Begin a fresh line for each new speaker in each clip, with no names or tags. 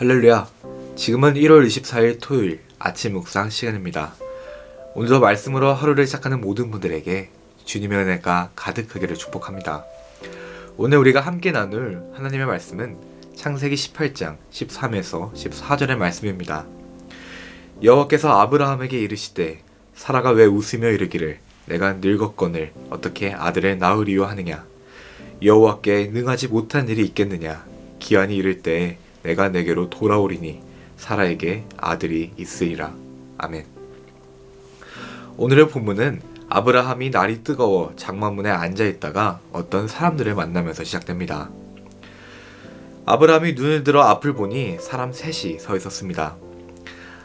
할렐루야. 지금은 1월 24일 토요일 아침 묵상 시간입니다. 오늘도 말씀으로 하루를 시작하는 모든 분들에게 주님의 은혜가 가득하기를 축복합니다. 오늘 우리가 함께 나눌 하나님의 말씀은 창세기 18장 13에서 14절의 말씀입니다. 여호와께서 아브라함에게 이르시되 사라가 왜 웃으며 이르기를 내가 늙었거늘 어떻게 아들을 낳으리요 하느냐. 여호와께 능하지 못한 일이 있겠느냐. 기한이 이를 때에 내가 내게로 돌아오리니 사라에게 아들이 있으리라. 아멘. 오늘의 본문은 아브라함이 날이 뜨거워 장막문에 앉아있다가 어떤 사람들을 만나면서 시작됩니다. 아브라함이 눈을 들어 앞을 보니 사람 셋이 서 있었습니다.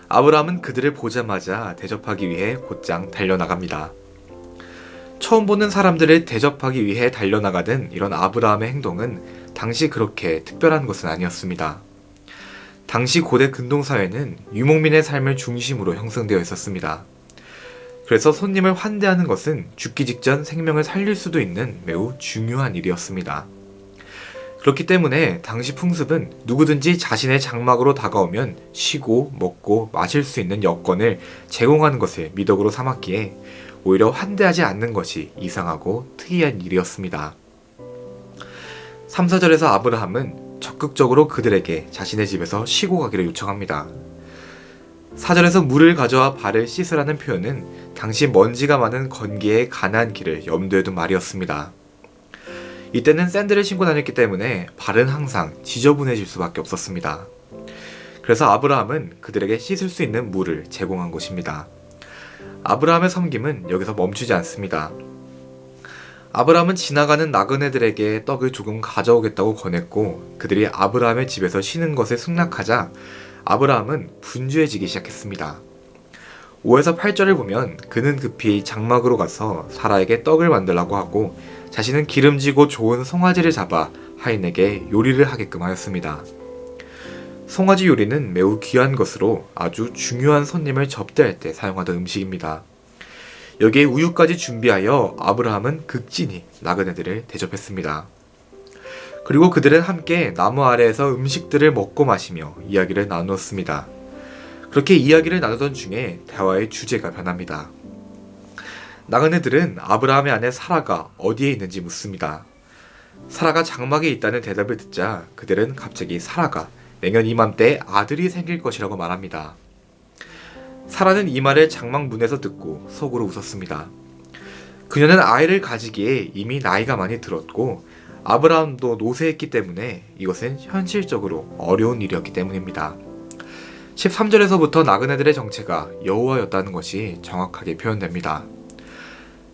아브라함은 그들을 보자마자 대접하기 위해 곧장 달려나갑니다. 처음 보는 사람들을 대접하기 위해 달려나가던 이런 아브라함의 행동은 당시 그렇게 특별한 것은 아니었습니다. 당시 고대 근동사회는 유목민의 삶을 중심으로 형성되어 있었습니다. 그래서 손님을 환대하는 것은 죽기 직전 생명을 살릴 수도 있는 매우 중요한 일이었습니다. 그렇기 때문에 당시 풍습은 누구든지 자신의 장막으로 다가오면 쉬고 먹고 마실 수 있는 여건을 제공하는 것을 미덕으로 삼았기에 오히려 환대하지 않는 것이 이상하고 특이한 일이었습니다. 3, 4절에서 아브라함은 적극적으로 그들에게 자신의 집에서 쉬고 가기를 요청합니다. 4절에서 물을 가져와 발을 씻으라는 표현은 당시 먼지가 많은 건기의 가나안 길을 염두에 둔 말이었습니다. 이때는 샌들을 신고 다녔기 때문에 발은 항상 지저분해질 수밖에 없었습니다. 그래서 아브라함은 그들에게 씻을 수 있는 물을 제공한 것입니다. 아브라함의 섬김은 여기서 멈추지 않습니다. 아브라함은 지나가는 나그네들에게 떡을 조금 가져오겠다고 권했고 그들이 아브라함의 집에서 쉬는 것을 승낙하자 아브라함은 분주해지기 시작했습니다. 5에서 8절을 보면 그는 급히 장막으로 가서 사라에게 떡을 만들라고 하고 자신은 기름지고 좋은 송아지를 잡아 하인에게 요리를 하게끔 하였습니다. 송아지 요리는 매우 귀한 것으로 아주 중요한 손님을 접대할 때 사용하던 음식입니다. 여기에 우유까지 준비하여 아브라함은 극진히 나그네들을 대접했습니다. 그리고 그들은 함께 나무 아래에서 음식들을 먹고 마시며 이야기를 나누었습니다. 그렇게 이야기를 나누던 중에 대화의 주제가 변합니다. 나그네들은 아브라함의 아내 사라가 어디에 있는지 묻습니다. 사라가 장막에 있다는 대답을 듣자 그들은 갑자기 사라가 내년 이맘때에 아들이 생길 것이라고 말합니다. 사라는 이 말을 장막 문에서 듣고 속으로 웃었습니다. 그녀는 아이를 가지기에 이미 나이가 많이 들었고 아브라함도 노쇠했기 때문에 이것은 현실적으로 어려운 일이었기 때문입니다. 13절에서부터 나그네들의 정체가 여호와였다는 것이 정확하게 표현됩니다.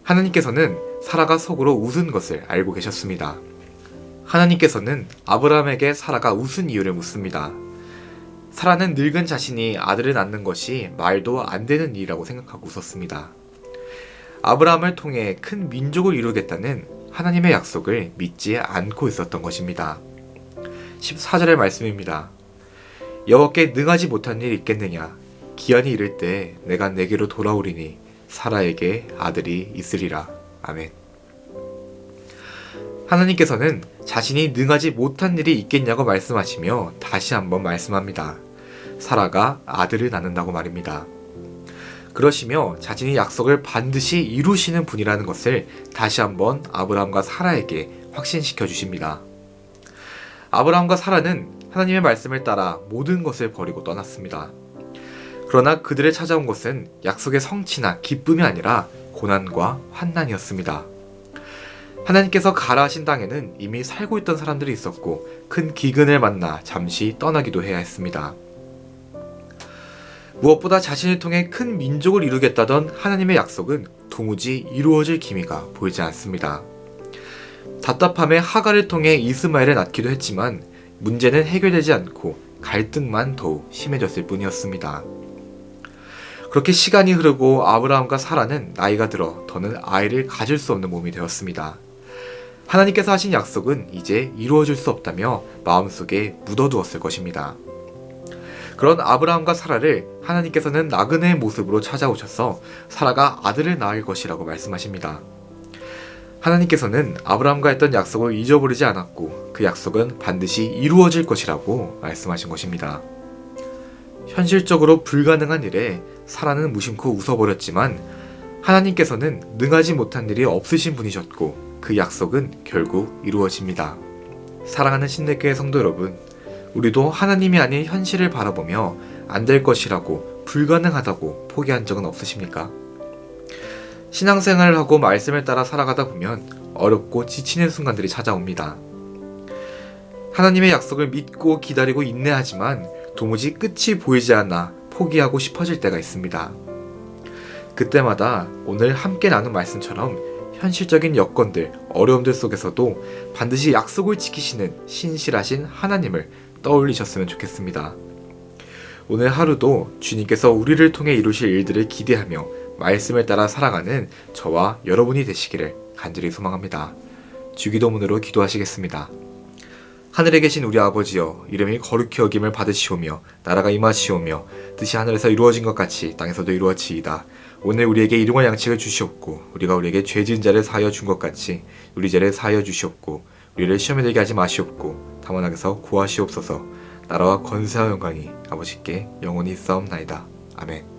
하나님께서는 사라가 속으로 웃은 것을 알고 계셨습니다. 하나님께서는 아브라함에게 사라가 웃은 이유를 묻습니다. 사라는 늙은 자신이 아들을 낳는 것이 말도 안 되는 일이라고 생각하고 웃었습니다. 아브라함을 통해 큰 민족을 이루겠다는 하나님의 약속을 믿지 않고 있었던 것입니다. 14절의 말씀입니다. 여호와께 능하지 못한 일이 있겠느냐. 기한이 이를 때 내가 내게로 돌아오리니 사라에게 아들이 있으리라. 아멘. 하나님께서는 자신이 능하지 못한 일이 있겠냐고 말씀하시며 다시 한번 말씀합니다. 사라가 아들을 낳는다고 말입니다. 그러시며 자신이 약속을 반드시 이루시는 분이라는 것을 다시 한번 아브라함과 사라에게 확신시켜 주십니다. 아브라함과 사라는 하나님의 말씀을 따라 모든 것을 버리고 떠났습니다. 그러나 그들을 찾아온 것은 약속의 성취나 기쁨이 아니라 고난과 환난이었습니다. 하나님께서 가라 하신 땅에는 이미 살고 있던 사람들이 있었고 큰 기근을 만나 잠시 떠나기도 해야 했습니다. 무엇보다 자신을 통해 큰 민족을 이루겠다던 하나님의 약속은 도무지 이루어질 기미가 보이지 않습니다. 답답함에 하갈을 통해 이스마엘을 낳기도 했지만 문제는 해결되지 않고 갈등만 더욱 심해졌을 뿐이었습니다. 그렇게 시간이 흐르고 아브라함과 사라는 나이가 들어 더는 아이를 가질 수 없는 몸이 되었습니다. 하나님께서 하신 약속은 이제 이루어질 수 없다며 마음속에 묻어두었을 것입니다. 그런 아브라함과 사라를 하나님께서는 나그네의 모습으로 찾아오셔서 사라가 아들을 낳을 것이라고 말씀하십니다. 하나님께서는 아브라함과 했던 약속을 잊어버리지 않았고 그 약속은 반드시 이루어질 것이라고 말씀하신 것입니다. 현실적으로 불가능한 일에 사라는 무심코 웃어버렸지만 하나님께서는 능하지 못한 일이 없으신 분이셨고 그 약속은 결국 이루어집니다. 사랑하는 신내교회 성도 여러분, 우리도 하나님이 아닌 현실을 바라보며 안 될 것이라고 불가능하다고 포기한 적은 없으십니까? 신앙생활을 하고 말씀을 따라 살아가다 보면 어렵고 지치는 순간들이 찾아옵니다. 하나님의 약속을 믿고 기다리고 인내하지만 도무지 끝이 보이지 않아 포기하고 싶어질 때가 있습니다. 그때마다 오늘 함께 나눈 말씀처럼 현실적인 여건들, 어려움들 속에서도 반드시 약속을 지키시는 신실하신 하나님을 떠올리셨으면 좋겠습니다. 오늘 하루도 주님께서 우리를 통해 이루실 일들을 기대하며 말씀을 따라 살아가는 저와 여러분이 되시기를 간절히 소망합니다. 주기도문으로 기도하시겠습니다. 하늘에 계신 우리 아버지여, 이름이 거룩히 여김을 받으시오며 나라가 임하시오며 뜻이 하늘에서 이루어진 것 같이 땅에서도 이루어지이다. 오늘 우리에게 일용할 양식을 주시옵고 우리가 우리에게 죄 지은 자를 사하여 준 것 같이 우리 죄를 사하여 주시옵고 우리를 시험에 들게 하지 마시옵고 다만 악에서 구하시옵소서. 나라와 권세와 영광이 아버지께 영원히 있사옵나이다. 아멘.